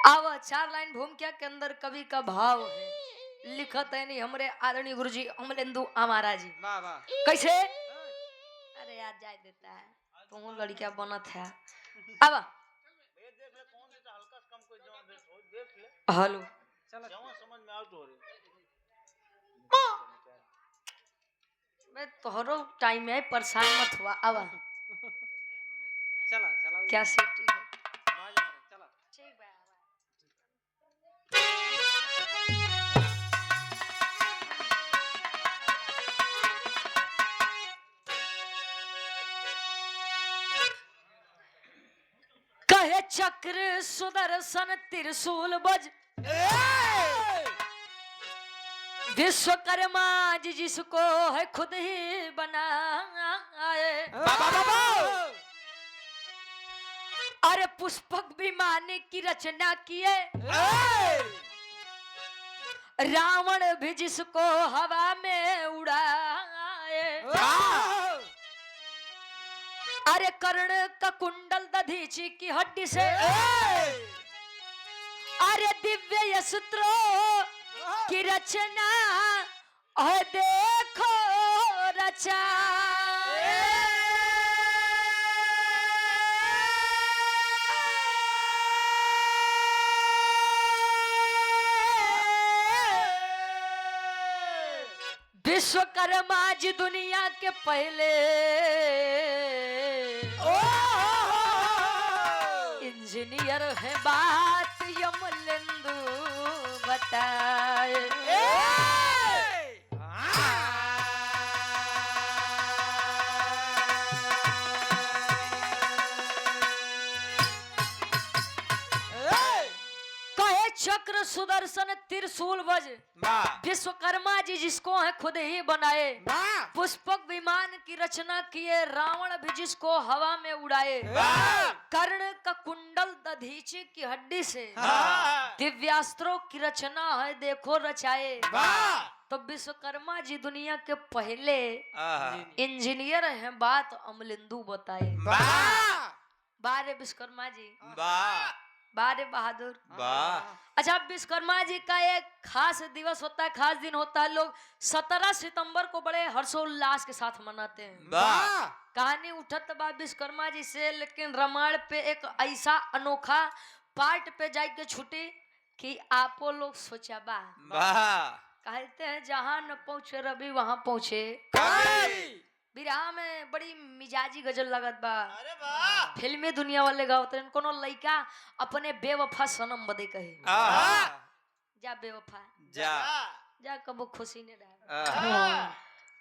आवा 4 लाइन भूमिका के अंदर कवि का भाव है, लिखत है नहीं हमरे आदरणीय गुरुजी अमलेंदु आमारा जी। वाह वाह। कैसे? अरे यार जाय देता है, तू लड़किया बनत है। अब हेलो चलो समझ में आओ तो रे मैं तोहरो टाइम है, परेशान मत हुआ। अब चला चला क्या सेफ्टी है? चला ठीक बा। कहे चक्र सुदर्शन त्रिशूल बज विश्वकर्मा जी जिसको है खुद ही बनाए। अरे पुष्पक विमान की रचना किए, रावण भी जिसको हवा में उड़ाए। अरे कर्ण का कुंडल दधीची की हड्डी से, अरे दिव्य यस्त्रो की रचना और देखो रचा। विश्वकर्मा जी दुनिया के पहले इंजीनियर है, बात यमलेंदु बताए। कहे चक्र सुदर्शन त्रिशूल बज विश्वकर्मा जी जिसको है खुद ही बनाए। पुष्पक विमान की रचना किए, रावण भी जिसको हवा में उड़ाए। कर्ण का कुंडल दधीची की हड्डी से, दिव्यास्त्रों की रचना है देखो रचाए। तो विश्वकर्मा जी दुनिया के पहले इंजीनियर हैं, बात अमलेंदु बताए। बारे विश्वकर्मा जी, बारे बहादुर। अच्छा, विश्वकर्मा जी का एक खास दिवस होता है, खास दिन होता है। लोग 17 सितंबर को बड़े हर्षोल्लास के साथ मनाते हैं। कहानी उठत बा विश्वकर्मा जी से, लेकिन रामायण पे एक ऐसा अनोखा पार्ट पे जाए के छुट्टी कि आपो लोग सोचा बा। कहते हैं जहां न पहुंचे रवि वहां पहुंचे। बिरहा में बड़ी मिजाजी गजल लगत बा। फिल्मी दुनिया वाले गावत रहे, कोनो लइका अपने बेवफा सनम बदे कहे, जा बेवफा जा कबो खुशी ने रहा।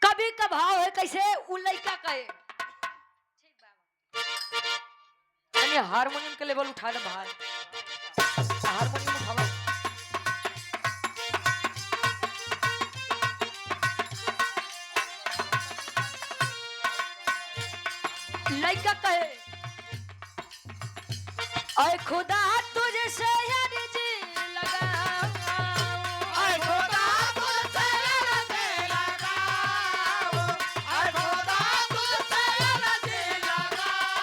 कभी का भाव है कैसे उ लइका कहे। ठीक बाबा, यानी हारमोनियम के लेवल उठा ले बाहर, हारमोनियम उठावा। लइका कहे, ऐ खुदा तुझसे अर्जी लगाऊं, ऐ खुदा तुझसे अर्जी लगाऊं, ऐ खुदा तुझसे अर्जी लगाऊं,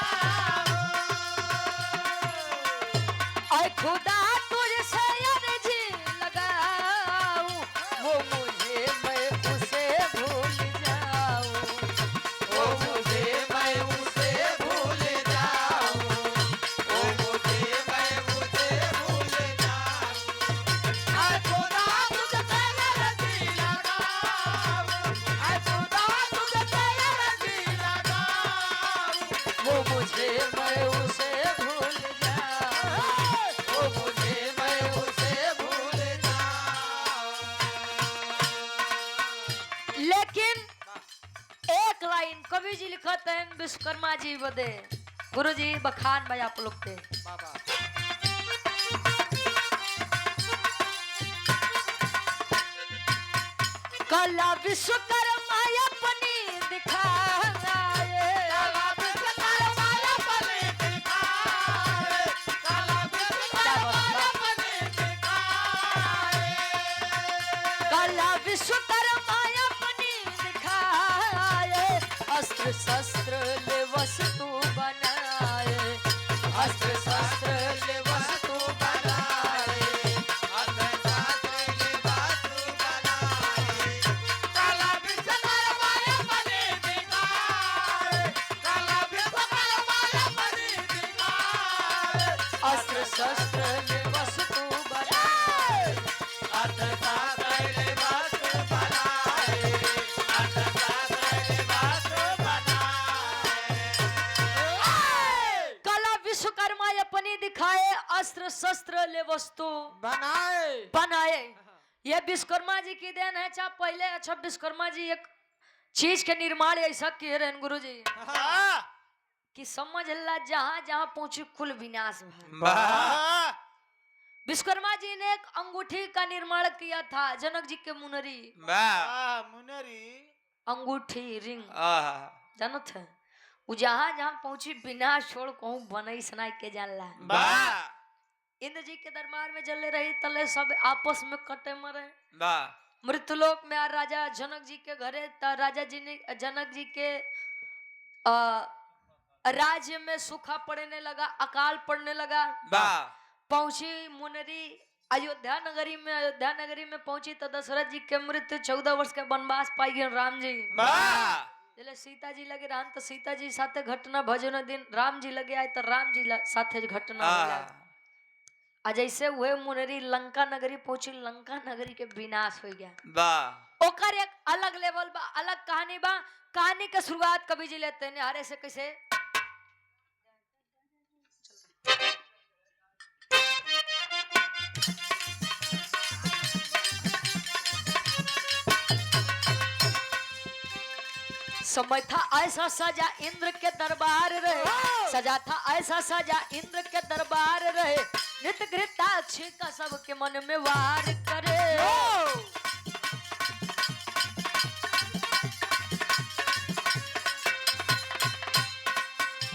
ऐ खुदा तुझसे अर्जी लगाऊं, वो मुझे मैं उसे भूल जाऊं, वो मुझे मैं उसे भूल जाऊं, वो मुझे मैं उसे भूल जाऊं, ऐ खुदा तुझसे अर्जी लगाऊं, ऐ खुदा तुझसे अर्जी लगाऊं, वो मुझे मैं उसे भूल जाऊं, वो मुझे मैं उसे भूल जाऊं। लेकिन एक लाइन कवि जी लिखत हैं विश्वकर्मा जी बदे, गुरु जी बखान भाई आप लोग के। कला विश्वकर्मा अपनी दिखाए, कला विश्वकर्मा अपनी दिखाए, कला विश्वकर्मा अपनी दिखाए, कला विश्वकर्मा अपनी दिखाए। अस्त्र शस्त्र ले वस्तु बनाए, अस्त्र शस्त्र ले वस्तु बनाए। शस्त्र ले वस्तु बनाए। कला विश्वकर्मा अपनी दिखाए, अस्त्र शस्त्र ले वस्तु बनाए। ये विश्वकर्मा जी की देन है। चाहे पहले अच्छा विश्वकर्मा जी एक चीज के निर्माण ऐसा किए रहे गुरु जी कि समझ ला जहां जहां पहुंची कुल विनाश भा। विश्वकर्मा जी ने एक अंगूठी का निर्माण किया था। जनक जी के मुनरी अंगूठी रिंग जानो थे। वो जहां जहां पहुंची बिना छोड़ कहूं बनई सनाई के जानला। इंद्र जी के दरबार में जले रही तले सब आपस में कटे मरे। मृत्युलोक में आ राजा जनक जी के घरे राजा जी ने जनक जी के राज्य में सूखा पड़ने लगा, अकाल पड़ने लगा। पहुंची मुनरी अयोध्या नगरी में। अयोध्या नगरी में पहुंची तो दशरथ जी के मृत्यु 14 वर्ष के वनवास पाई गए राम जी। जले सीता जी लगे रहन तो सीता जी साथे घटना भजन दिन राम जी लगे आए तो राम जी साथे घटना आज ऐसे हुए मुनरी लंका नगरी पहुंची। लंका नगरी के विनाश हो गया। ओकर एक अलग लेवल बा, अलग कहानी बा। कहानी के शुरुआत कवि जी लेते हैं हरे से कैसे। समय था ऐसा सजा इंद्र के दरबार रहे। सजा था ऐसा सजा इंद्र के दरबार रहे। नित्य घृताक्षी का सबके मन में वार करे।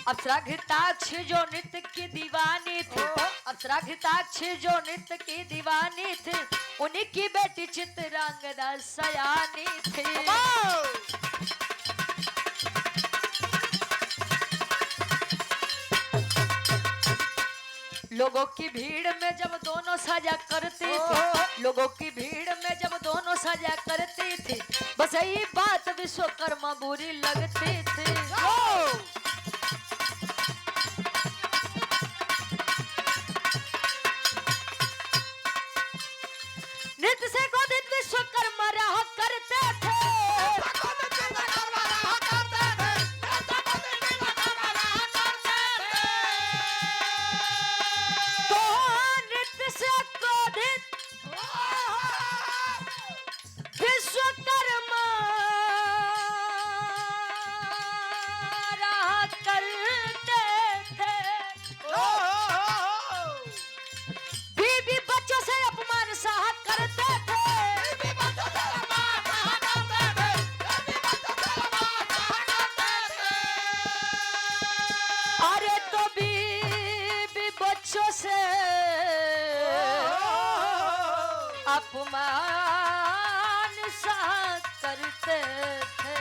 अप्सरा घृताक्षी जो नित्य की दीवानी थी। अप्सरा घृताक्षी जो नित्य की दीवानी थी। उन्हीं की बेटी चित्रांगदा सयानी थी। लोगों की भीड़ में जब दोनों सजा करती थी। लोगों की भीड़ में जब दोनों सजा करती थी। बस यही बात विश्वकर्मा बुरी लगती थी। नित्य से क्रोधित विश्वकर्मा रहा करते थे। अपमान सा करते थे।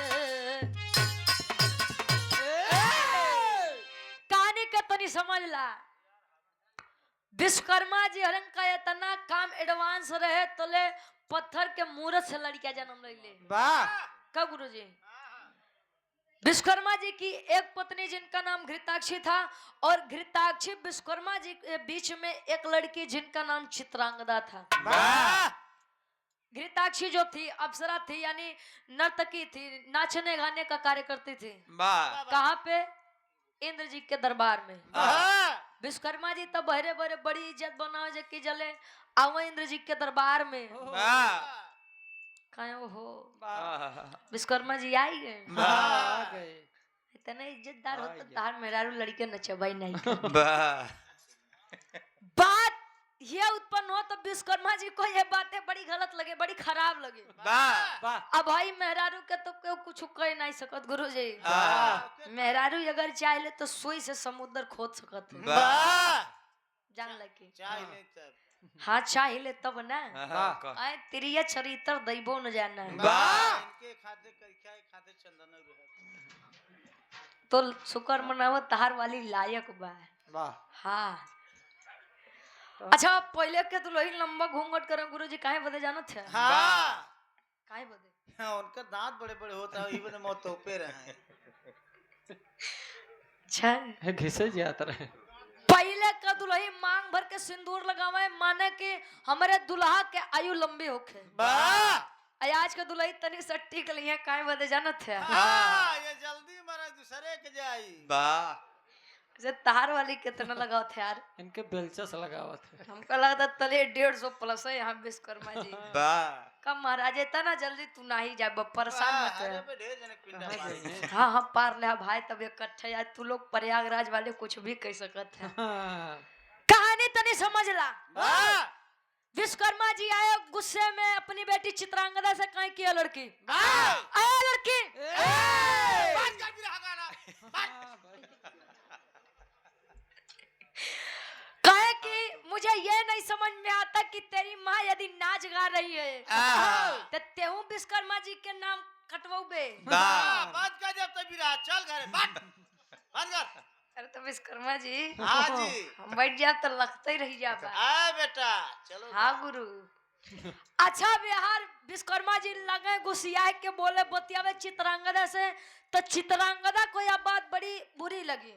कहानी का तनी समझ ला। विश्वकर्मा जी हरन का इतना काम एडवांस रहे तले पत्थर के मूरत से लड़कियां जन्म ले। का गुरु जी विश्वकर्मा जी की एक पत्नी जिनका नाम घृताक्षी था और घृताक्षी विश्वकर्मा जी के बीच में एक लड़की जिनका नाम चित्रांगदा था। घृताक्षी जो थी अप्सरा थी यानी नर्तकी थी, नाचने गाने का कार्य करती थी। कहाँ पे? इंद्र जी के दरबार में। विश्वकर्मा जी तब बहरे बहरे बड़ी इज्जत बनाओ जबकि जले आओ इंद्र जी के दरबार में। हो विश्वकर्मा जी आई गए। इतना इज्जतदार होता तार मेरारू लड़के नचबाई नहीं। बात ये उत्पन्न हो तो विश्वकर्मा जी को ये बातें बड़ी गलत लगे, बड़ी खराब लगे। अब भाई मेहरारू के तो क्यों कुछ कह नहीं सकत गुरु जी। मेहरारू अगर चाहे तो सुई से समुद्र खोद सकत जान लगे। हाँ चाहिए तब ना आए तिरिया चरित्र दैबो न जाना तो शुक्र मनावत तहार वाली लायक बा। हाँ अच्छा पहले के तो लोही लंबा घूंघट करे गुरुजी काहे बदे जानो थे? काहे बदे? उनका दांत बड़े बड़े होता है इवन मौत तो पे रहे हैं। अच्छा घिसे जाता रहे। पहले का दुल्ही मांग भर के सिंदूर लगावे माने कि हमारे दुल्हा के आयु लंबी होखे। आज के दुल्ही तनी सट्टी के लिए काहे बदे जानत है। ये जल्दी मरे दूसरे के जाई। जे तार वाली कितना लगाओ थे यार। इनके बेलचस लगावत है। हमको लगता तले 150 प्लस है यहाँ विश्वकर्मा जी। कम महाराज इतना जल्दी तू नहीं जा परेशान मत है। हाँ हाँ पार ले भाई तब इकट्ठे आज तू लोग प्रयागराज वाले कुछ भी कह सकत है। कहानी तनी समझ ला। विश्वकर्मा जी आए गुस्से में अपनी बेटी चित्रांगदा से कहीं किया लड़की। आया लड़की कहे कि मुझे ये नहीं समझ में आता कि तेरी माँ यदि नाच गा रही है तो तेहू विश्वकर्मा जी के नाम कटवाओगे। बात कर जब तक बिरा चल घरे बात बंद कर। अरे तो विश्वकर्मा जी हाँ जी हम बैठ जाए तो लगते ही रह जाए। आ बेटा चलो। हाँ गुरु। अच्छा बिहार विश्वकर्मा जी लगे गुस्सिया के बोले बतियावे चित्रांगदा से तो चित्रांगदा को यह बात बड़ी बुरी लगी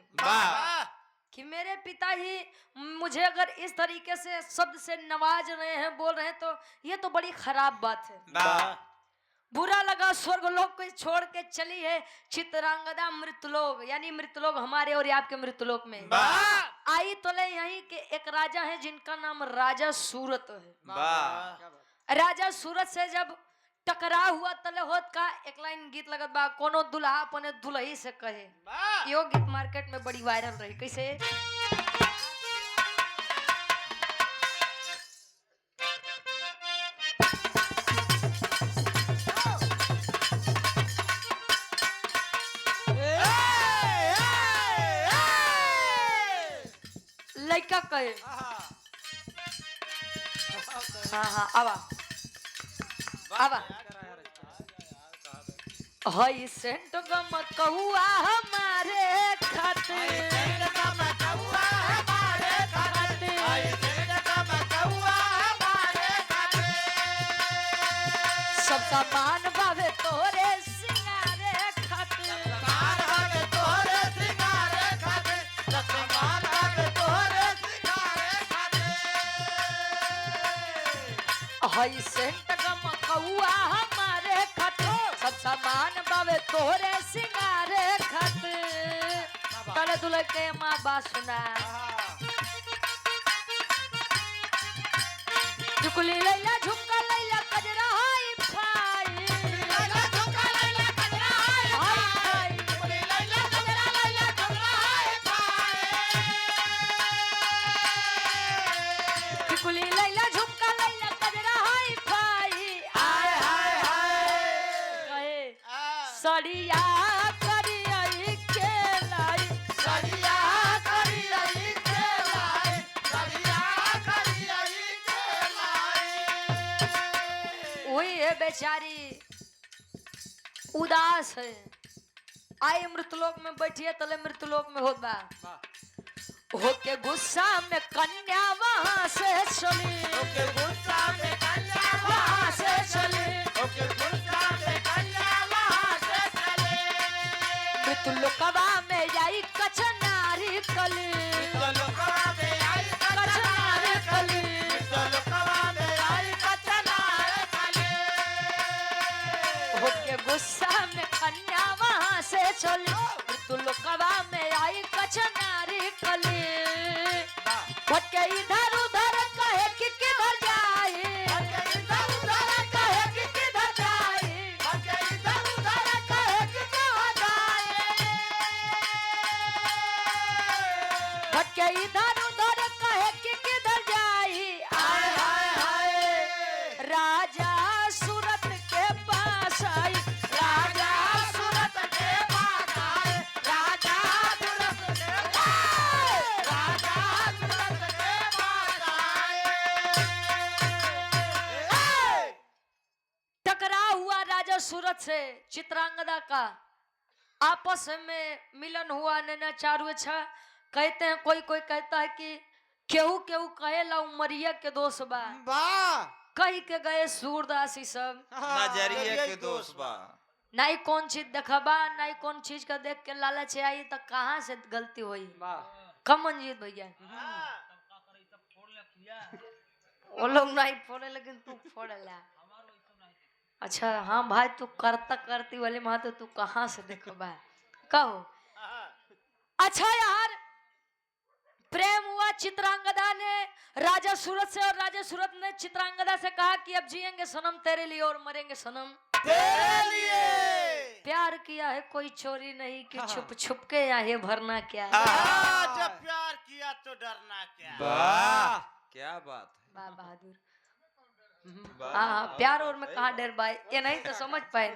कि मेरे पिता ही मुझे अगर इस तरीके से शब्द से नवाज रहे हैं बोल रहे हैं तो ये तो बड़ी खराब बात है। बुरा लगा स्वर्गलोक को छोड़ के चली है चित्रांगदा मृतलोक यानी मृतलोक हमारे और आपके मृतलोक में आई तो ले यहीं के एक राजा है जिनका नाम राजा सूरत है। राजा सूरत से जब टकराव हुआ तले होत का एक लाइन गीत लगत बा कोनो दुल्हा अपने दुल्ही से कहे। यो गीत मार्केट में बड़ी वायरल रही कैसे। लड़का कहे हाँ हाँ आवा आवा हई सेंट गम कहुआ हमारे खातिर सब सामान बावे तोरे सिंगारे खातिर हई सेंट गम कहुआ हमारे खातिर सब सामान बावे तोरे सिंगारे खातिर। तले दुल्हे के माँ बात सुना झुकली लैला झुमका लैला कजरा हाई फाई लैला झुमका लैला कजरा हाई फाई लैला कजरा लैला कजरा हाई फाई झुकली लैला झुमका लैला कजरा हाई फाई आय हाय हाय कहे सड़िया करियई के लाई सड़िया करियई के लाई सड़िया करियई के लाई। वही है बेचारी उदास है आई मृतलोक में बैठी है तले मृतलोक में होत बा होके गुस्सा में कन्या वहां से चली होके गुस्सा में कन्या वहां से चली होके गुस्सा में कन्या वहां से चली मृतलोकवा में आई कचनारी कली मृतलोकवा में आई कचनारी कली मृतलोकवा में आई कचनारी कली होके गुस्सा में कन्या वहां से चली मृतलोकवा में आई कचनारी कली भटके इधर उधर कहे कि किधर जाए भटके इधर उधर कहे कि किधर जाए भटके इधर उधर कहे कि कहां जाए भटके इधर उधर कहे कि किधर जाए। आय हाय हाय राजा सूरत के पास आई राजा सूरत के पास आई राजा सूरत के पास राजा सूरत के पास आए। टकराव हुआ राजा सूरत से चित्रांगदा का आपस में मिलन हुआ नैना चारू अच्छा कहते हैं कोई कोई कहता है कि केहू केहू कहेला उमरिया के दोस्त बा कही के गए सूरदासी सब नजरिए के दोस्त बा नहीं कौन चीज देखबा नहीं कौन चीज का देख के लालच आई तो कहाँ से गलती हुई। कम मंजीत भैया वो लोग नहीं फोड़े लेकिन तू फोड़ेला। अच्छा हाँ भाई तू करता करती वाले माँ तो तू कहाँ से देखो भाई कहो। अच्छा यार प्रेम हुआ चित्रांगदा ने राजा सूरत से और राजा सूरत ने चित्रांगदा से कहा कि अब जिएंगे सनम तेरे लिए और मरेंगे सनम तेरे लिए। प्यार किया है कोई चोरी नहीं कि छुप छुप के यहाँ भरना क्या है। जब प्यार किया तो डरना क्या। वाह क्या बात है। वाह बहादुर। हाँ प्यार और मैं कहाँ डर पाए ये नहीं तो समझ पाए।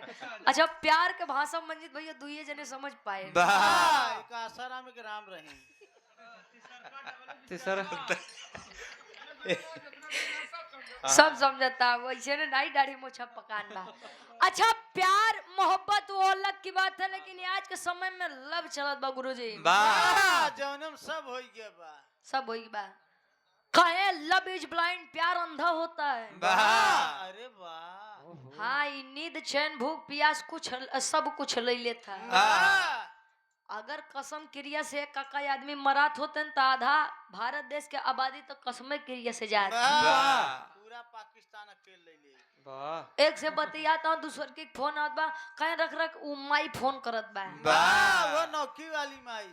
अच्छा प्यार के भाषा मंजित भैया दुइये जने समझ पाए। एक आसाराम के राम रही तीसरा सब समझता वैसे ने नहीं दाढ़ी मोछा पकान बा। अच्छा प्यार मोहब्बत वो अलग की बात है लेकिन आज के समय में लव चलत बा गुरुजी। जौनम सब हो गया बा सब होई बा कहे लव इज ब्लाइंड प्यार अंधा होता है। अरे वाह। हाँ ये नींद चैन भूख प्यास कुछ सब कुछ ले लेता है। अगर कसम क्रिया से काका आदमी मरात होते तो आधा भारत देश के आबादी तो कसम क्रिया से जाए। पूरा पाकिस्तान अकेले ले ले। वाह एक से बतियाता हूँ दूसर के फोन आत बा कहे रख रख उ माई फोन करत बा। वो नौकी वाली माई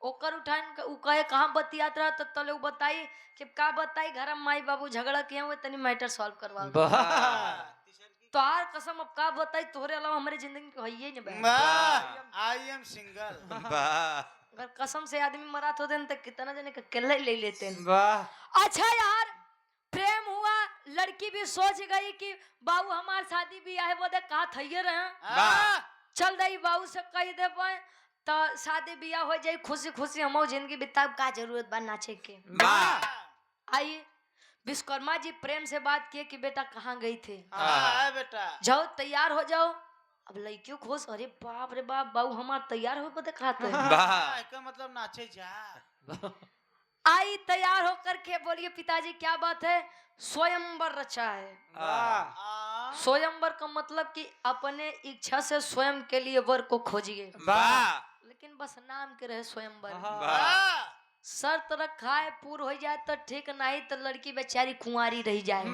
ओकर उठान उ कहे कहाँ बतियात रहा तो तले उ बताई कि का बताई घर में माई बाबू झगड़ा किए हुए तनी मैटर सॉल्व करवा। तो आर कसम अब का बताई तोहरे अलावा हमारे जिंदगी में है ही नहीं। I am single. अगर कसम से आदमी मरात होते तो कितना जने का अकेले ले लेते हैं। वाह अच्छा यार प्रेम हुआ लड़की भी सोच गई कि बाबू हमार शादी भी है बोले कहा थैये रहे चल दई बाबू से कह दे पाए तो शादी बियाह हो जाए खुशी खुशी हम जिंदगी बिताब का जरूरत बा नाचे के। आई विश्वकर्मा जी प्रेम से बात किए कि बेटा कहाँ गई थे। बेटा जाओ तैयार हो जाओ। अब लड़कियों खुश अरे बाप रे बाप बाबू हमार तैयार हो बता खाते का मतलब नाचे जा। आई तैयार होकर के बोलिए पिताजी क्या बात है। स्वयंवर रचा है। स्वयंवर का मतलब कि अपने इच्छा से स्वयं के लिए वर को खोजिए लेकिन बस नाम के रहे स्वयंवर। शर्त रखा है पूर्ण हो जाए तो ठीक नहीं तो लड़की बेचारी कुंवारी रह जाए।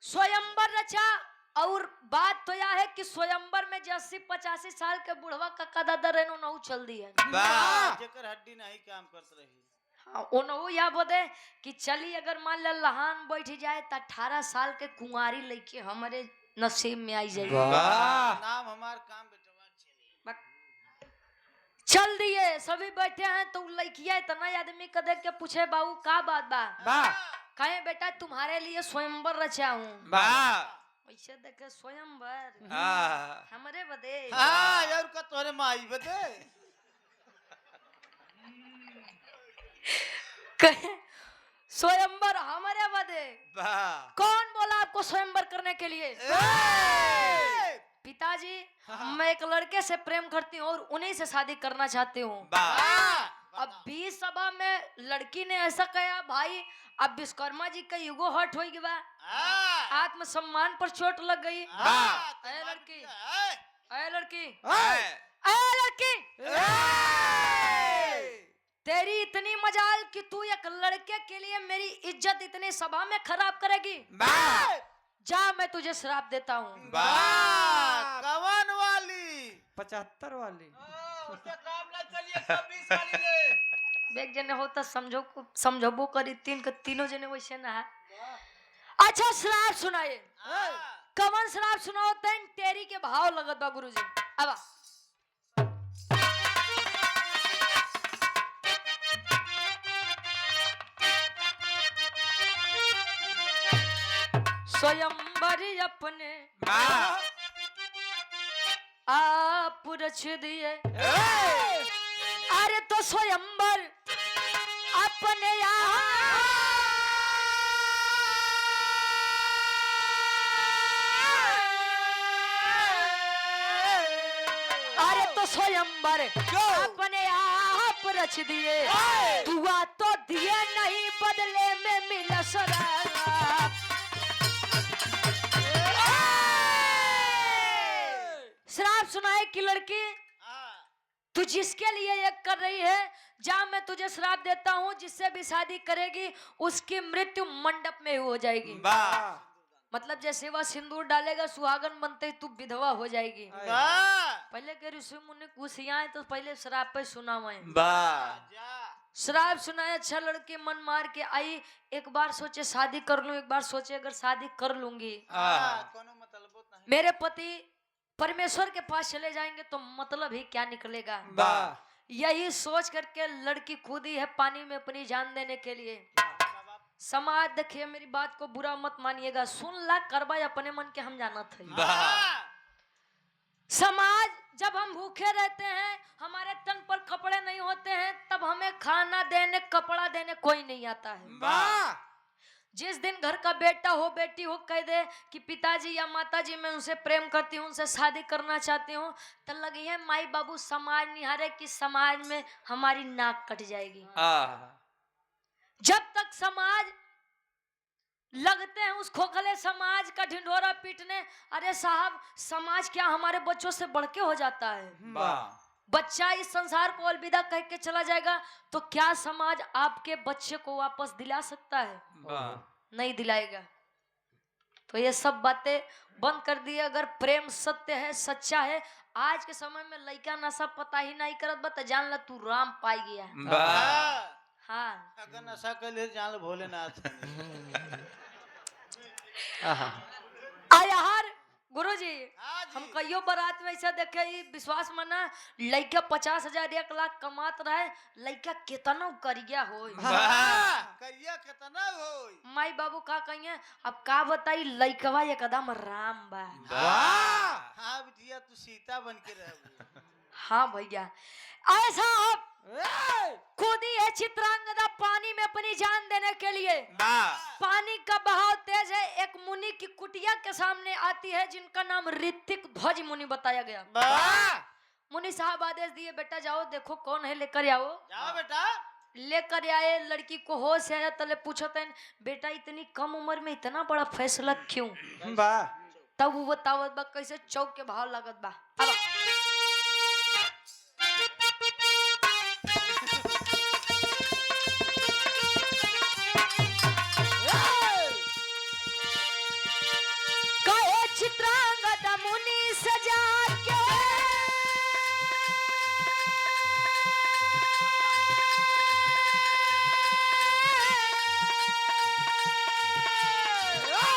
स्वयंवर रचा और बात तो यह है कि स्वयंवर में 80-85 साल के बुढ़वा का कदा रहनो नौ चल दी है जेकर हड्डी नहीं काम करत रही। हाँ ओनहु या बोले कि चली अगर मान ला लहान बैठ जाए तो 18 साल के कुंवारी लड़की हमारे नसीब में आई जाएगी। नाम हमार काम बेटवा चल दिए सभी बैठे हैं तो लड़किया इतना आदमी का देख के पूछे बाबू का बात बा। कहे बेटा तुम्हारे लिए स्वयंवर रचा हूँ। ऐसे देखे स्वयंवर हमारे बदे यार का तोरे माई बदे कहे स्वयंवर हमारे बदे। कौन बोला आपको स्वयंवर करने के लिए। पिताजी मैं एक लड़के से प्रेम करती हूँ और उन्हीं से शादी करना चाहती हूँ। अब 20 सभा में लड़की ने ऐसा कहा भाई अब विश्वकर्मा जी का युगो हट हो गया आत्मसम्मान पर चोट लग गई। ऐ लड़की ऐ लड़की ऐ लड़की तेरी इतनी मजाल कि तू एक लड़के के लिए मेरी इज्जत इतनी सभा में खराब करेगी। जा मैं तुझे श्राप देता हूँ। कवन वाली 75 वाली उससे काम ना चलिए 26 वाली ले। एक जने होता समझबो करी तीनों जने वैसे ना है। अच्छा श्राप सुनाए कवन श्राप सुनाओ तन तेरी के भाव लगत बा गुरुजी। अब स्वयंवर अपने आप रच दिए। अरे तो स्वयंवर अपने अरे तो स्वयंवर अपने आप रच दिए। दुआ तो दिए नहीं बदले में मिला शराब। श्राप सुनाए कि लड़की तू जिसके लिए ये कर रही है, जा मैं तुझे श्राप देता हूँ, जिससे भी शादी करेगी उसकी मृत्यु मंडप में हो जाएगी। वाह मतलब जैसे वह सिंदूर डालेगा, सुहागन बनते ही तू विधवा हो जाएगी। वाह पहले के ऋषि मुनि कुशियां है तो पहले श्राप पे सुनावाए। वाह जा श्राप सुनाया, अच्छा लड़की मन मार के आई, एक बार सोचे शादी कर लूं, एक बार सोचे अगर शादी कर लूंगी कोनो मतलब नहीं। मेरे पति परमेश्वर के पास चले जाएंगे तो मतलब ही क्या निकलेगा। वाह यही सोच करके लड़की कूदी है पानी में अपनी जान देने के लिए। समाज देखिए, मेरी बात को बुरा मत मानिएगा, सुन ला करवा अपने मन के, हम जाना थे। वाह समाज जब हम भूखे रहते हैं, हमारे तन पर कपड़े नहीं होते हैं, तब हमें खाना देने कपड़ा देने कोई नहीं आता है। वाह जिस दिन घर का बेटा हो बेटी हो कह दे कि पिताजी या माताजी मैं उनसे प्रेम करती हूँ, उनसे शादी करना चाहती हूँ, तो लगी है माई बाबू समाज निहारे कि समाज में हमारी नाक कट जाएगी। जब तक समाज लगते हैं उस खोखले समाज का ढिंढोरा पीटने, अरे साहब समाज क्या हमारे बच्चों से बढ़ के हो जाता है। वाह बच्चा इस संसार को अलविदा कह के चला जाएगा तो क्या समाज आपके बच्चे को वापस दिला सकता है? वाह नहीं दिलाएगा। तो ये सब बातें बंद कर दिए। अगर प्रेम सत्य है, सच्चा है, आज के समय में लड़का नशा पता ही नहीं करत बा, तो जान ला तू राम पाई गया। वाह हाँ अगर नशा कर ले जान लो भोलेनाथ। आयार गुरुजी, हाँ जी। हम कईयो बारात में ऐसा देखे, विश्वास माना लड़का 50,000 1 लाख कमात रहे, लड़का कितना करिया हो, वाह करिया कितना होई। माई बाबू का कहिए, अब का बताई लड़कवा एकदम राम बा। वाह हाँ बिटिया तू सीता बन के रह। हाँ भैया, ऐसा आप कूदी है चित्रांगदा पानी में अपनी जान देने के लिए। पानी का बहाव तेज है, एक मुनि की कुटिया के सामने आती है जिनका नाम ऋतिक ध्वज मुनि बताया गया। मुनि साहब आदेश दिए, बेटा जाओ देखो कौन है, लेकर आओ। जाओ बेटा। लेकर आए, लड़की को होश आया, तले पूछते हैं बेटा इतनी कम उम्र में इतना बड़ा फैसला क्यों? तब वो बतावत बा कैसे चौक के भाव लागत बा। अब चित्रांगदा मुनि सजा के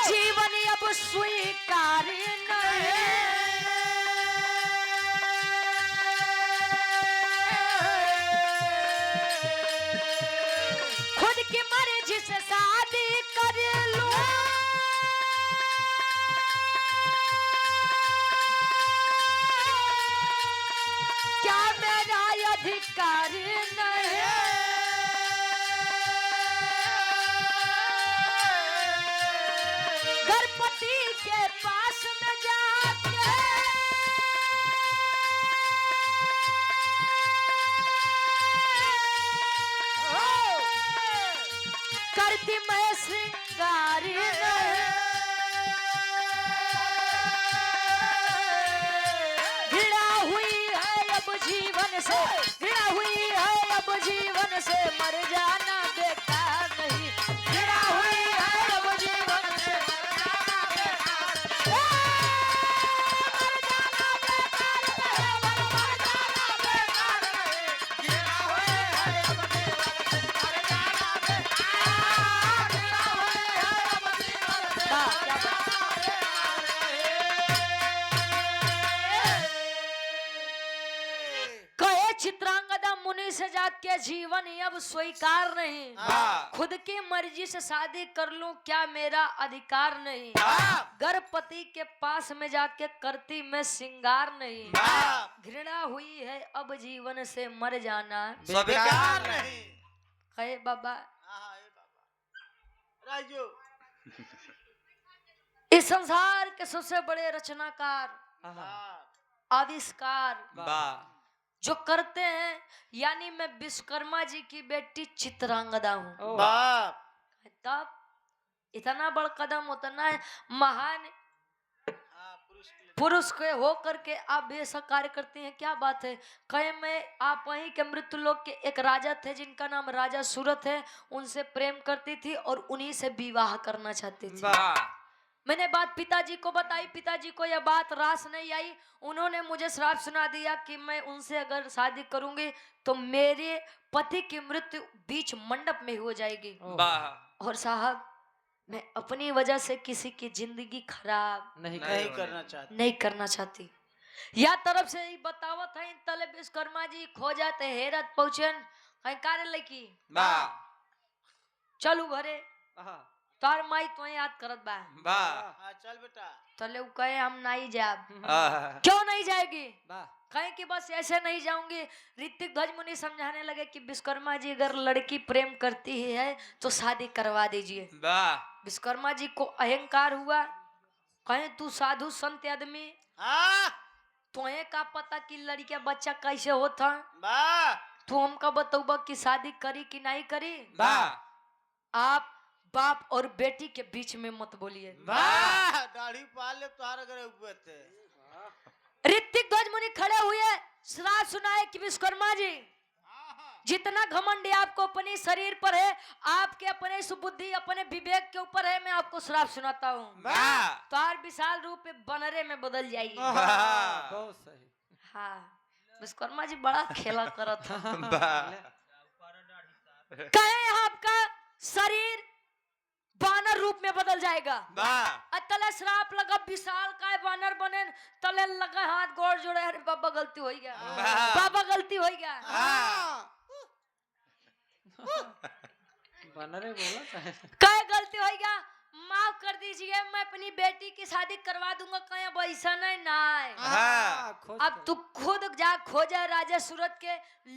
जीवन अब स्वीकार नहीं, खुद की मर्जी से शादी कर लूं, अधिकार नहीं, गणपति के पास में जाके करती मैं श्रृंगार नहीं, घृणा हुई है अब जीवन से, घृणा हुई है अब जीवन से, मर जाना बेकार नहीं, घृणा हुई है अब जीवन से, मर जाना बेकार नहीं, घृणा हुई है अब जीवन से, मर जाना बेकार, घृणा हुई है अब जीवन से, मर जाना चित्रांगदा मुनि से जात के जीवन अब स्वीकार नहीं, खुद की मर्जी से शादी कर लूं क्या मेरा अधिकार नहीं, गणपति के पास में जाके करती मैं श्रृंगार नहीं, घृणा हुई है अब जीवन से, मर जाना बेकार नहीं। कहे बाबा राजू इस संसार के सबसे बड़े रचनाकार आविष्कार जो करते हैं, यानी मैं विश्वकर्मा जी की बेटी चित्रांगदा हूँ। तब इतना बड़ कदम, उतना महान पुरुष के हो करके आप बेशक कार्य करते हैं, क्या बात है। कहे मैं आप वहीं के मृत्यु लोक के एक राजा थे जिनका नाम राजा सूरत है, उनसे प्रेम करती थी और उन्हीं से विवाह करना चाहती थी। मैंने बात पिताजी को बताई, पिताजी को यह बात रास नहीं आई। उन्होंने मुझे श्राप सुना दिया कि मैं उनसे अगर शादी करूंगी तो मेरे पति की मृत्यु बीच मंडप में हो जाएगी। और साहब मैं अपनी वजह से किसी की जिंदगी खराब नहीं नहीं करना चाहती। या तरफ से ही बतावत है तले विश्वकर्मा जी खो जाते हेरत पहुंचन कहीं कार्य लकी चलू घरे तार माई तो याद करत बा चल बेटा तले उ कहे हम नहीं जाब। क्यों नहीं जाएगी? कहे कि बस ऐसे नहीं जाऊंगी। ऋतिक ध्वज मुनि समझाने लगे कि विश्वकर्मा जी अगर लड़की प्रेम करती ही है तो शादी करवा दीजिए। विश्वकर्मा जी को अहंकार हुआ, कहे तू साधु संत आदमी तुम्हें का पता कि लड़किया बच्चा कैसे होता, तू हमका बताऊबा कि शादी करी कि नहीं करी। आप बाप और बेटी के बीच में मत बोलिए। दाढ़ी पाल ले तुहार घरे हुए थे। ऋतिक ध्वज मुनि खड़े हुए श्राप सुनाए कि विश्वकर्मा जी जितना घमंड आपको अपने शरीर पर है, आपके अपने सुबुद्धि अपने विवेक के ऊपर है, मैं आपको श्राप सुनाता हूँ तो आप विशाल रूप में बनरे में बदल जाइए। बहुत सही। हाँ विश्वकर्मा जी बड़ा खेला करत कहे आपका शरीर बानर रूप में बदल जाएगा। तले श्राप लगा विशाल काय बानर बने, तले लगा हाथ गोड़ जोड़े, अरे बाबा गलती हो गया, बाबा गलती हो गया। बनरे बोला काय गलती हो गया, माफ कर दीजिए, मैं अपनी बेटी की शादी करवा दूंगा। कहे अब ऐसा नहीं अब तू खुद जा खोजा राजा सूरत के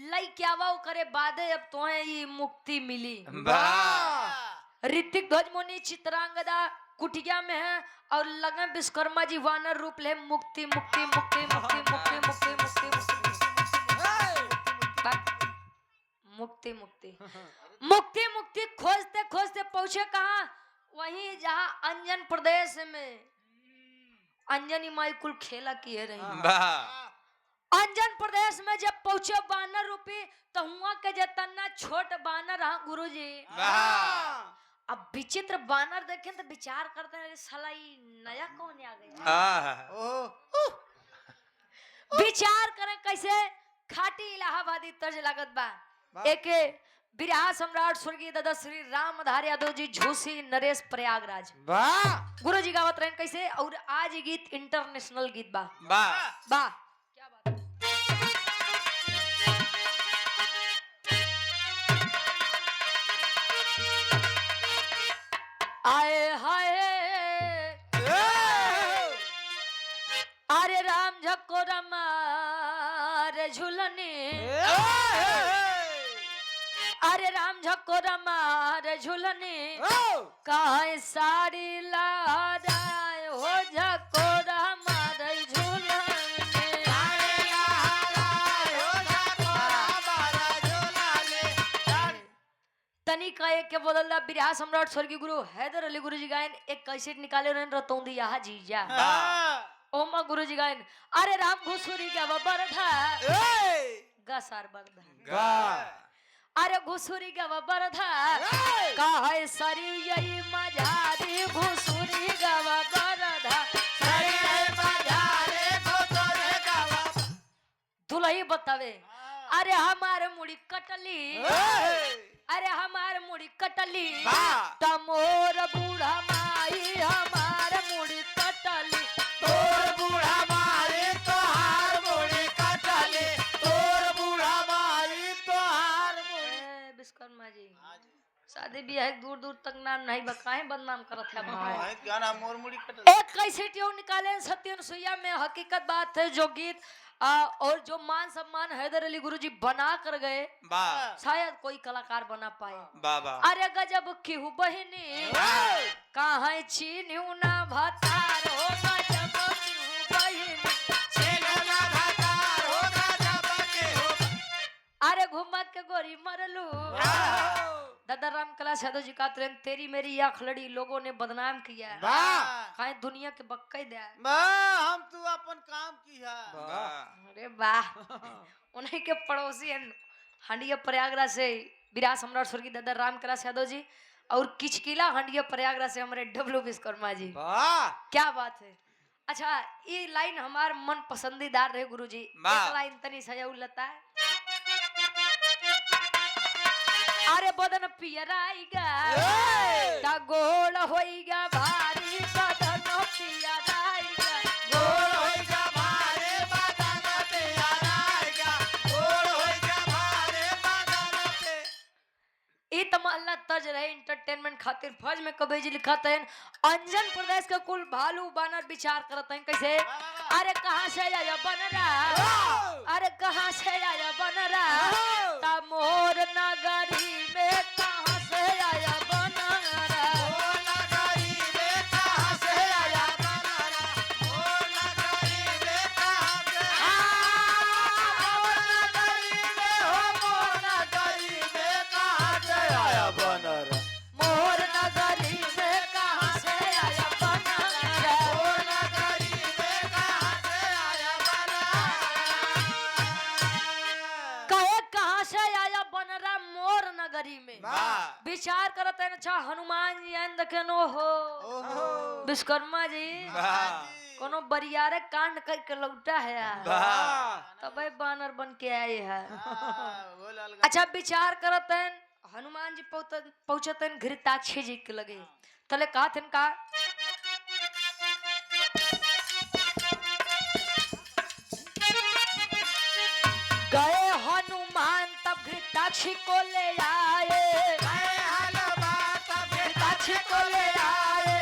लई क्या वो करे बादे, अब तुम्हें ये मुक्ति मिली। ऋतिक ध्वज मुनि चित्रांगदा कुटिया में है और लगे विश्वकर्मा जी वानर रूप ले मुक्ति मुक्ति मुक्ति मुक्ति मुक्ति मुक्ति मुक्ति मुक्ति मुक्ति मुक्ति मुक्ति खोजते खोजते पहुंचे कहाँ, वहीं जहाँ अंजन प्रदेश में अंजनी माई कुल खेला किए रही। अंजन प्रदेश में जब पहुंचे बानर रूपी तो हुआ के जतना छोट बानर हाँ गुरु जी। अब विचित्र बानर देखे तो विचार करते हैं साला ये नया कौन आ गया। विचार करें कैसे खाटी इलाहाबादी तर्ज लागत बा। एक बिरहा सम्राट स्वर्गीय दादा श्री रामधारी यादव जी झूसी नरेश प्रयागराज गुरु जी गावत रहे कैसे, और आज गीत इंटरनेशनल गीत बा क्या बात। आए हाय अरे राम झको रमार झूलने, अरे राम झको रमार झूलने काहे साड़ी लाराय हो झको रमार झूलने। तनी कहे के बदल बिरहा सम्राट स्वर्गीय गुरु हैदर अली गुरु जी गायन एक कैसेट निकाले रहे रतौंदी यहाँ जीजा ओमा गुरु जी गायन अरे राम घुसुरी का बरधा गसार बरधा अरे घुसुरी का बरधा काहे सरी यही मजारी घुसुरी का बरधा दुलही बतावे अरे हमारे मुड़ी कटली, अरे हमारे मुड़ी कटली तमोर बूढ़ा माई हमारे मुड़ी कटली, तोर बूढ़ा मारी तोहार मुड़ी कटली, तोर बूढ़ा मारी तोहार मुड़ी। विश्वकर्मा जी शादी ब्याह दूर दूर तक नाम नहीं बकाए बदनाम करत है। क्या नाम मोर मुड़ी कटली। एक कैसे ट्यून निकाले सत्यन सुइया में हकीकत बात है जो गीत और जो मान सम्मान हैदर अली गुरुजी बना कर गए शायद कोई कलाकार बना पाए। अरे गजब क्यों बहनी कहाँ चीन्यू ना भतार हो गजब क्यों बहनी, अरे घुमा के गोरी मरलू। दादा राम कलाश यादव जी का ट्रेन तेरी मेरी आंख लड़ी लोगों ने बदनाम किया। काहे दुनिया के बक्के दे। हम तू अपन काम किया। अरे वाह उन्हीं के पड़ोसी हैं हंडिया प्रयागराज से विराट सम्राट स्वर्गीय दादा राम कलाश यादव जी और किचकिला हंडिया प्रयागराज से हमारे डब्लू विश्वकर्मा जी। क्या बात है। अच्छा ये लाइन हमार मन पसंदीदार रहे गुरुजी। एक लाइन तनी सजाऊ लता है। अरे बदन पियराईगा ता गोल होईगा भारी बदन पियराईगा गोल होइगा भारे बदन पियराईगा गोल होइगा भारे बदन पे। ई तमल्ला तज रहे एंटरटेनमेंट खातिर फौज में कबीर जी लिखा था अंजन प्रदेश के कुल भालू बानर विचार करते हैं कैसे। अरे कहाँ से आया बनरा अरे कहाँ से आया बनरा ता मोर नगरी में कहाँ से आया बनरा मोर नगरी में कहाँ से आया बनरा मोर नगरी में कहाँ से मोर नगरी में हो मोर नगरी में कहाँ से आया बनरा मोर नगरी में कहाँ से आया बनरा मोर नगरी में कहाँ से आया बनरा। कहे कहाँ से आया बनरा मोर नगरी में विचार करते हैं। अच्छा हनुमान जी आन देखे नो हो विश्वकर्मा जी कोनो बरियारे कांड करके लौटा है तब बानर बन के आए है। अच्छा विचार करते हैं हनुमान जी पहुंचते हैं घृताक्षी जी के लगे तले कहा थे का गए हनुमान तब घृताक्षी को ले आए घृताक्षी को ले आए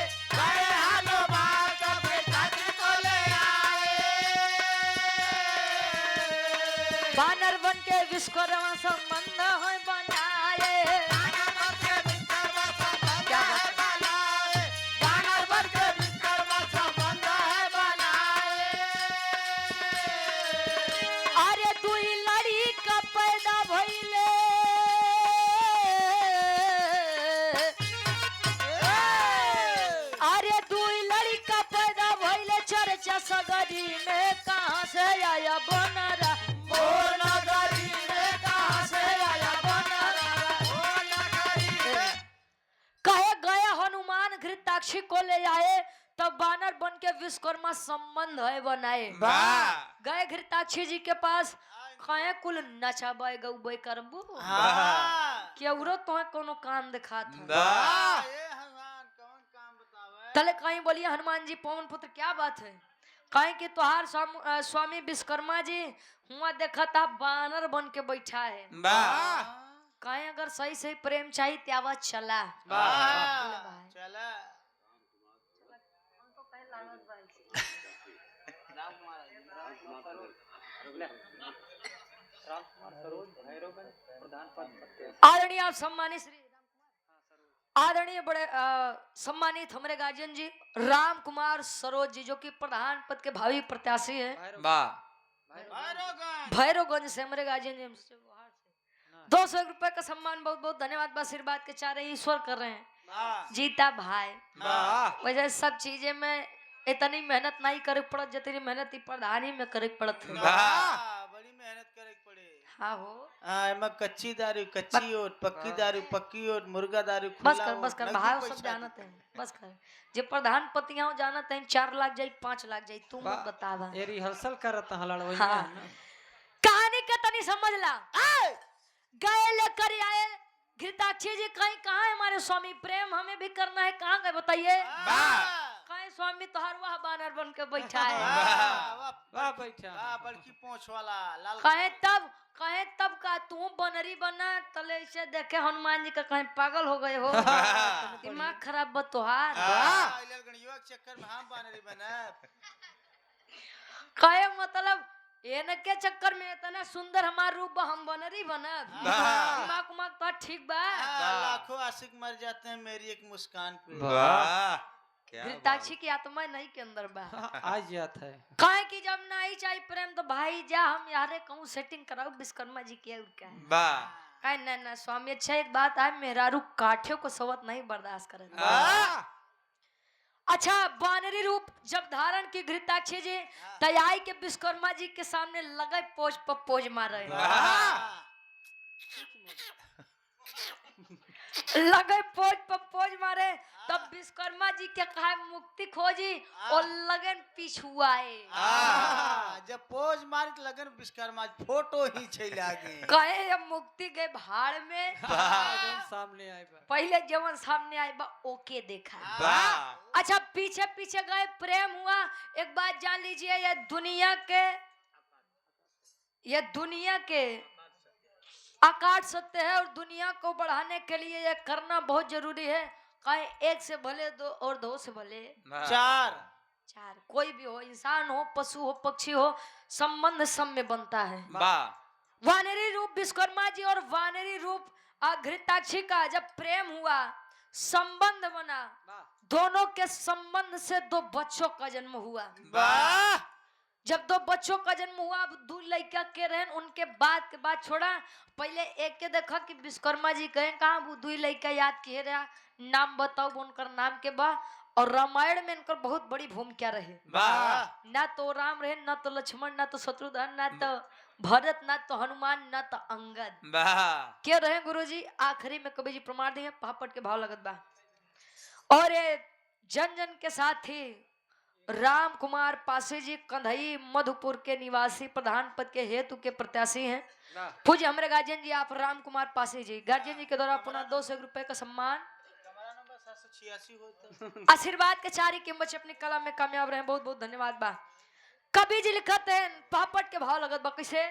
बानर बन के विश्वकर्मा संबंध है बनाए अरे दुई लड़ी का पैदा भइले अरे दुई लड़ी का पैदा भइले चर्चा सगरी में कहाँ से आया बनरा मोर नगरी में कहाँ से आया बनरा कहे गए हनुमान घृताक्षी को ले आए तब बानर बन के विश्वकर्मा संबंध है बनाए गए घृताक्षी जी के पास कहे कुल नचाबे गौबे करबू केउरो तो कोनो काम दिखा था तले कहीं बोलिए हनुमान जी पवन पुत्र क्या बात है कहीं कि तुहार स्वामी विश्वकर्मा जी हुआ देखा था बानर बन के बैठा है कहीं अगर सही सही प्रेम चाहिए त्यावा चला चला आदरणीय आप सम्मानित श्री आदरणीय बड़े सम्मानित हमारे गार्जियन जी राम कुमार सरोज जी जो कि प्रधान पद के भावी प्रत्याशी हैं भैरवगंज से हमारे गार्जियन जी 200 रुपए का सम्मान बहुत बहुत धन्यवाद आशीर्वाद के चाह रहे ईश्वर कर रहे हैं जीता भाई वैसे सब चीजें में इतनी मेहनत नहीं करे पड़त जितनी मेहनत प्रधानी में करे पड़त है बड़ी मेहनत करे पड़े। हाँ हो एमा कच्ची दारू कच्ची और पक्की दारू पक्की और मुर्गा दारू बस कर भाई सब जानते हैं बस कर जे प्रधान पतियां जानते हैं 4 लाख जाई 5 लाख जाई तुम बता दा ये रिहर्सल करत हलड़ वही हाँ। कहानी का तनी समझ ला गए लेकर आए घृताक्षी जी कहीं कहाँ है हमारे स्वामी प्रेम हमें भी करना है कहाँ गए बताइए कहीं स्वामी तोहर वह बानर बन के बैठा है वाह बैठा बड़की पोंछ वाला लाल कहे तब का तू बनरी बना तले से देखे हनुमान जी का कहीं पागल हो गए हो दिमाग खराब बा तोहार चक्कर में हम बनरी बना कहे मतलब ये के चक्कर में इतना सुंदर हमारा रूप हम बनरी बनब दिमाग उमाग तो ठीक बा लाखों आशिक मर जाते हैं मेरी एक मुस्कान पे घृताक्षी की आत्मा नहीं के अंदर बा। आज जात है काहे की जब नहीं चाहिए प्रेम तो भाई जा हम यारे कहूँ सेटिंग कराओ विश्वकर्मा जी की और क्या है। काहे ना स्वामी अच्छा एक बात है मेहरारू काठियों को सवत नहीं बर्दाश्त करे। अच्छा वानरी रूप जब धारण की घृताक्षी जी तैयाई के विश्वकर्मा जी के सामने लगे पोज पर पोज मार रहे लगे पोज पर पोज मारे तब विश्वकर्मा जी के कहा मुक्ति खोजी और लगन पिछुआए जब पोज मारी तो लगन विश्वकर्मा फोटो ही लागे कहे अब मुक्ति गए भाड़ में सामने आए बा। पहले जवन सामने आए बा ओके देखा। अच्छा पीछे पीछे गए प्रेम हुआ। एक बात जान लीजिए ये दुनिया के आकाश सत्य है और दुनिया को बढ़ाने के लिए ये करना बहुत जरूरी है। कहीं एक से भले दो और दो से भले चार कोई भी हो इंसान हो पशु हो पक्षी हो संबंध सब में बनता है। वानरी रूप विश्वकर्मा जी और वानरी रूप घृताक्षी का जब प्रेम हुआ संबंध बना दोनों के संबंध से दो बच्चों का जन्म हुआ। जब दो बच्चों का जन्म हुआ अब दो लड़का के रहन उनके बाद के बाद छोड़ा पहले एक के देखा कि विश्वकर्मा जी कहे कहा वो दो लड़का याद किए रहा नाम बताओ उनकर नाम के बा और रामायण में इनकर बहुत बड़ी भूमिका रहे। ना तो राम रहे ना तो लक्ष्मण ना तो शत्रुघ्न ना तो भरत ना तो हनुमान ना तो अंगद क्या रहे गुरुजी। आखिरी में कवि जी प्रमाण दिए पापड़ के भाव लगत बा और ये जन जन के साथ ही राम कुमार पासे जी कंधई मधुपुर के निवासी प्रधान पद के हेतु के प्रत्याशी हैं। पूज्य हमारे गार्जियन जी आप राम कुमार पासे जी गार्जियन जी के द्वारा पुनः 200 रुपए का सम्मान आशीर्वाद के चारी के बच्चे अपनी कला में कामयाब रहे बहुत बहुत धन्यवाद बा। कवि जी लिखते हैं पापड़ के भाव लगत बा कैसे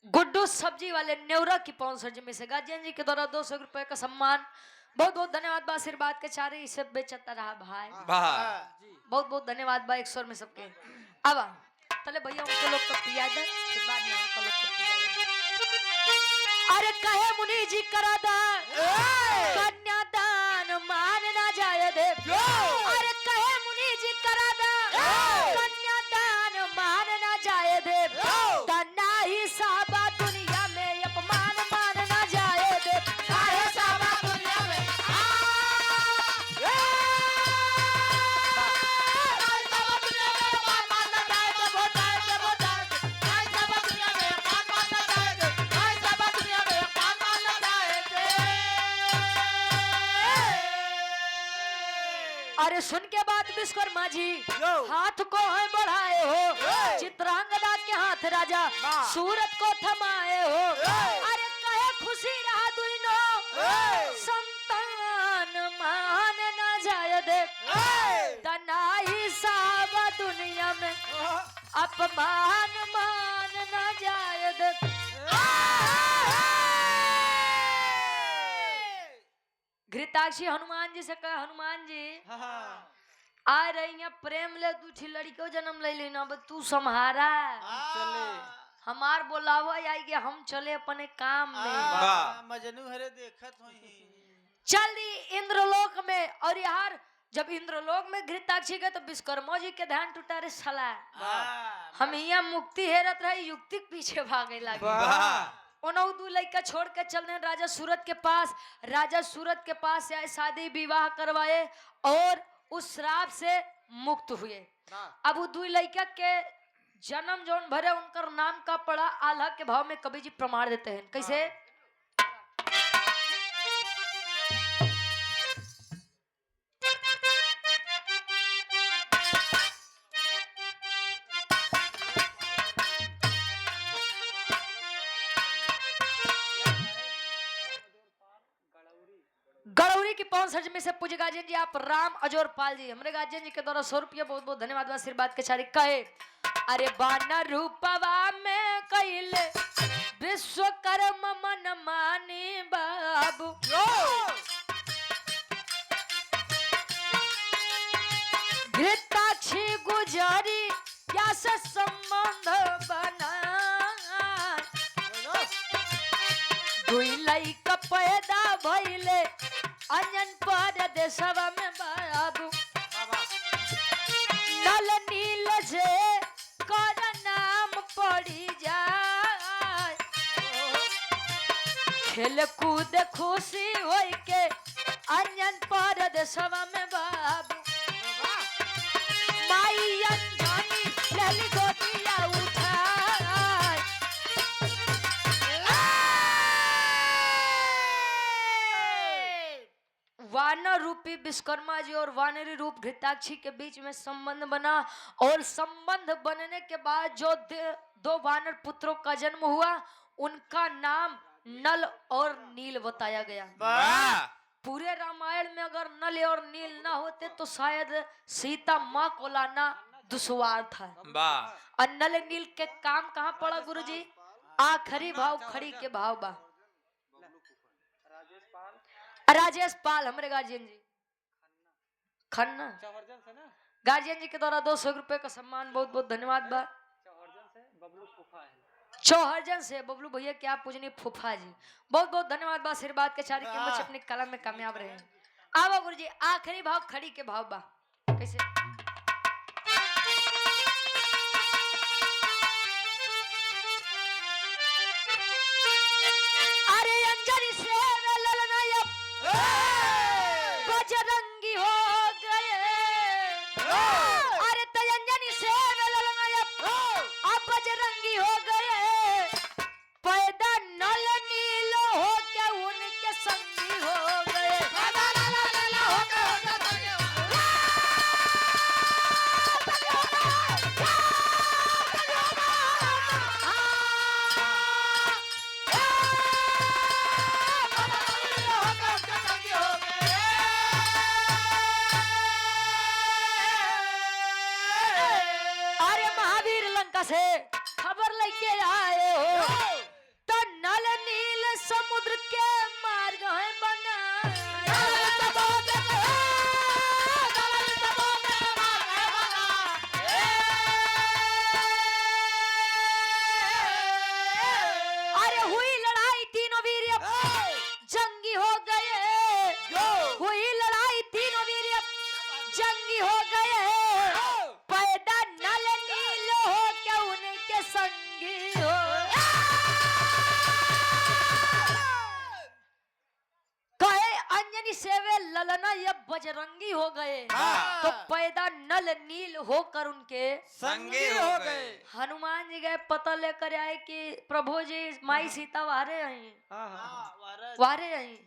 गुड्डू सब्जी वाले नेवरा की पौंसठ में से गार्जियन जी के द्वारा 200 रुपए का सम्मान बहुत बहुत धन्यवाद बा। आशीर्वाद के चारे इसे बेचता रहा भाई बहुत बहुत धन्यवाद बा। 100 में सबके अब तले भैया उनको लोग को पिया दे फिर बाद में उनको लोग को पिया दे। अरे कहे मुनि जी करा दान कन्यादान मान ना जाए दे। अरे कहे मुनि जी करा दान कन्यादान मान ना जाए दे तना ही साबा दुनिया में अपमान मान ना जाए दे। काहे साबा दुनिया में अरे सुन के बात विश्वकर्मा जी हाथ को है बढ़ाए हो चित्रांगदा के हाथ राजा सूरत को थमाए हो। अरे कहे खुशी रहा दुइनो संतान मान ना जाए दे तनाई साब दुनिया में अपमान मान ना जाए दे। घृताक्षी हनुमान जी से कहा हनुमान जी आ रही है प्रेम ले तू छी लड़को जन्म ले लेना अब तू संहारा हमार बोलावा आई गया हम चले अपने काम में मजनू हरे देखत होई चल दी इंद्रलोक में। और यार जब इंद्रलोक में घृताक्षी गए तो विश्वकर्मा जी के ध्यान टूटा रे साला हम यहाँ मुक्ति हेरत रहे युक्ति पीछे भागे लगे दू लड़का छोड़ के चल रहे राजा सूरत के पास। राजा सूरत के पास आए शादी विवाह करवाए और उस श्राप से मुक्त हुए। अब वो दू लड़का के जन्म जौन भरे उनका नाम का पड़ा आल्हा के भाव में कवि जी प्रमाण देते हैं कैसे गड़ौरी की 65 में से पूज्य गार्जियन जी आप राम अजोर पाल जी हमारे गार्जियन जी के द्वारा 100 रुपया बहुत बहुत धन्यवाद आशीर्वाद के चारी कहे। अरे बाना रूपवा में कैले विश्वकर्म मन मानी बाबू घृताक्षी गुजरी या से संबंध बना पैदा भइले अंजन पर देशवा में बाबू नल नील से कर नाम पड़ी जाए खेल कूद खुशी होई के अंजन पर देशवा में बाबू माई अंजनी लली गोदिया उठाए वानर रूपी विश्वकर्मा जी और वानरी रूप घृताक्षी के बीच में संबंध बना और संबंध बनने के बाद जो दो वानर पुत्रों का जन्म हुआ उनका नाम नल और नील बताया गया। पूरे रामायण में अगर नल और नील ना होते तो शायद सीता माँ को लाना दुश्वार था। और नल नील के काम कहाँ पड़ा गुरुजी? आखिरी भाव खड़ी के भाव बा। राजेश पाल हमारे गार्जियन जी खन्ना गार्जियन जी के द्वारा 200 रुपए का सम्मान बहुत बहुत धन्यवाद बा। चौहरजन से बबलू भैया क्या पूजनी फूफा जी बहुत बहुत धन्यवाद बा। आशीर्वाद के चारी के बच्चे अपनी कला में कामयाब रहे। आओ गुरुजी आखिरी भाव खड़ी के भाव बा कैसे? अरे अंजनी से ललना बजरंगी हो गए। अरे तंजनी से ललना अब बजरंगी हो गए। पैदा नल नील हो के उनके संगी हो गए। अरे महावीर लंका से खबर लेके आए हो तो नल नील समुद्र के मार्ग है बना। अरे हुई लड़ाई तीनों वीर जंगी हो गए। हुई लड़ाई तीनों वीर जंगी हो गए। पैदा नल नील हो के उनके संगी हो। कहे अंजनी से वे ललना ये बजरंगी हो गए तो पैदा नल नील होकर उनके संगी हो गए। हनुमान जी गए पता लेकर आए कि प्रभु जी माई सीता वारे आई वारे आई।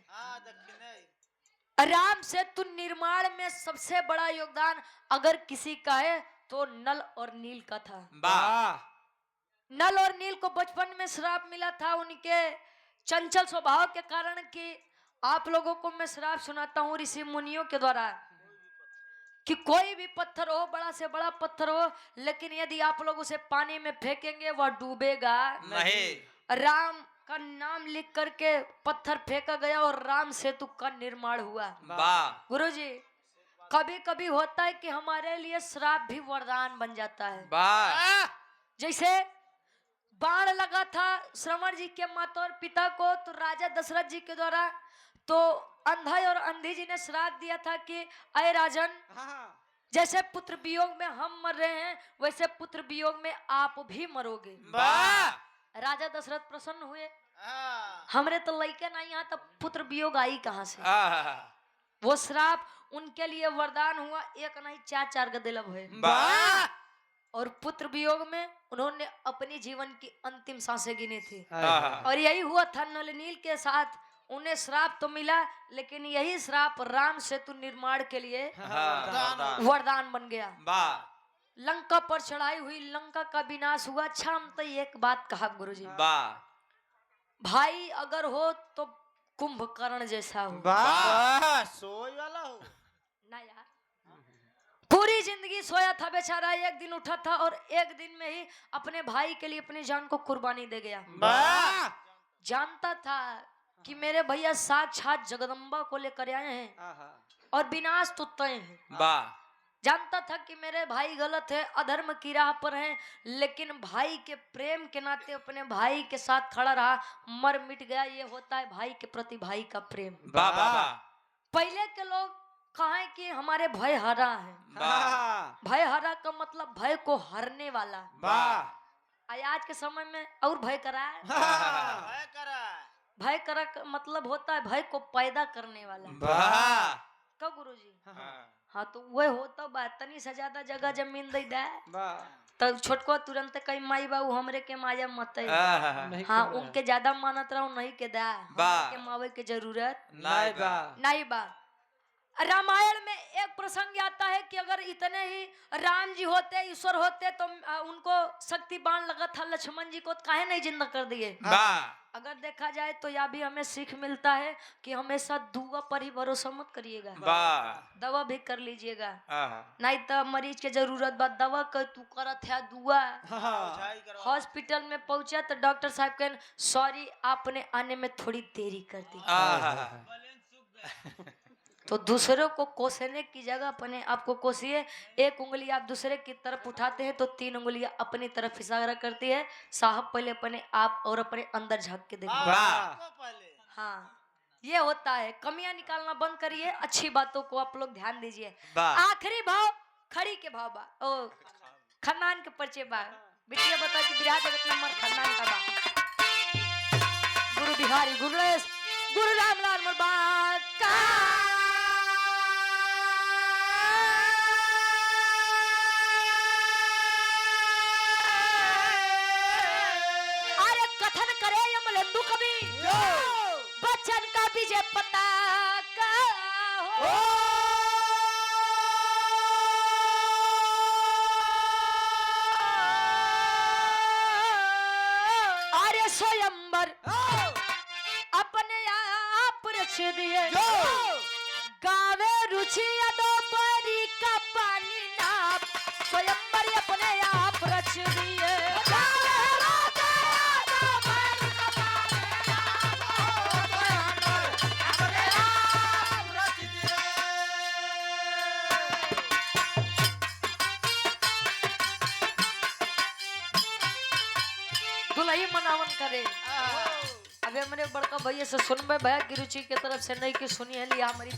राम सेतु निर्माण में सबसे बड़ा योगदान अगर किसी का है तो नल और नील का था। नल और नील को बचपन में श्राप मिला था उनके चंचल स्वभाव के कारण कि आप लोगों को मैं श्राप सुनाता हूँ ऋषि मुनियों के द्वारा कि कोई भी पत्थर हो बड़ा से बड़ा पत्थर हो लेकिन यदि आप लोग उसे पानी में फेंकेंगे वह डूबेगा नहीं। राम का नाम लिख करके पत्थर फेंका गया और राम सेतु का निर्माण हुआ। गुरुजी कभी कभी होता है कि हमारे लिए श्राप भी वरदान बन जाता है। जैसे बाण लगा था श्रवण जी के माता और पिता को तो राजा दशरथ जी के द्वारा तो अंधा और अंधी जी ने श्राप दिया था कि अय राजन जैसे पुत्र वियोग में हम मर रहे हैं वैसे पुत्र वियोग में आप भी मरोगे। राजा दशरथ प्रसन्न हुए। हमरे तो लड़के नहीं यहाँ तब पुत्र वियोग आई कहाँ से? वो श्राप उनके लिए वरदान हुआ। एक नहीं चार चार गदे लब है। और पुत्र वियोग में उन्होंने अपनी जीवन की अंतिम सांसें गिनी थी। और यही हुआ था नल नील के साथ। उन्हें श्राप तो मिला लेकिन यही श्राप राम सेतु निर्माण के लिए वरदान बन गया। लंका पर चढ़ाई हुई, लंका का विनाश हुआ। अच्छा हम तो एक बात कहा गुरुजी, भाई अगर हो तो कुंभकर्ण जैसा हो। सोई वाला हो ना यार, पूरी जिंदगी सोया था बेचारा, एक दिन उठा था और एक दिन में ही अपने भाई के लिए अपनी जान को कुर्बानी दे गया। जानता था कि मेरे भैया साक्षात जगदम्बा को लेकर आए हैं और विनाश तो तय है। जानता था कि मेरे भाई गलत है, अधर्म की राह पर हैं, लेकिन भाई के प्रेम के नाते अपने भाई के साथ खड़ा रहा, मर मिट गया। ये होता है भाई के प्रति भाई का प्रेम। वाह वाह वाह पहले के लोग कहें कि हमारे भय हरा है, वाह भय हरा का मतलब भय को हरने वाला। वाह आज के समय में और भय करा है, भय करा भय करा का मतलब होता है भय को पैदा करने वाला। वाह कब गुरुजी? हाँ तो वह होता बा, तनी से ज्यादा जगह जमीन दे दे तब छोटको तुरंत कई माई बाबू हमरे के माया मत नहीं हाँ कर रहा है। उनके ज्यादा मानत रहो नहीं के दा, वाह। के मावे के जरूरत नहीं बा नहीं बा। रामायण में एक प्रसंग आता है कि अगर इतने ही राम जी होते, ईश्वर होते, तो उनको शक्ति बाण लगा था, लक्ष्मण जी को काहे नहीं जिंदा कर दिए। वाह अगर देखा जाए तो यह भी हमें सीख मिलता है कि हमेशा दुआ पर ही भरोसा मत करिएगा, वाह दवा भी कर लीजिएगा, आहा नहीं तो मरीज के जरूरत बा दवा कर तू करत है दुआ। बुझाई करवा हॉस्पिटल में पहुंचा तो डॉक्टर साहब कहन सॉरी आपने आने में थोड़ी देरी कर दी। आहा तो दूसरों को कोसने की जगह अपने आप को कोसिए। एक उंगली आप दूसरे की तरफ उठाते हैं तो 3 उंगलियां अपनी तरफ इशारा करती है। साहब पहले अपने आप और अपने अंदर झांक के देखिए। वाह। को पहले हाँ ये होता है, कमियां निकालना बंद करिए, अच्छी बातों को आप लोग ध्यान दीजिए। वाह आखिरी भाव खड़ी के भाव बा, ओ खन्नान के परिचय बा। बिटिया बता कि बिहार जगत नंबर खन्नान का बा। गुरु बिहारी गुरुलेश गुरु रामलाल मुबारक का। अरे कथन करे यमलेंदु कवि बच्चन का विजय पताका हो। अरे स्वयंवर अपने आप रच दिए, गावे रुचि अदो परी का पानी नाप, स्वयंवर अपने आप रच दिए। दुल्ही मनावन करे। अबे मेरे बड़का भैया से सुनबे भैया की रुचि के तरफ से नहीं कि सुनी है लिया हमारी तरफ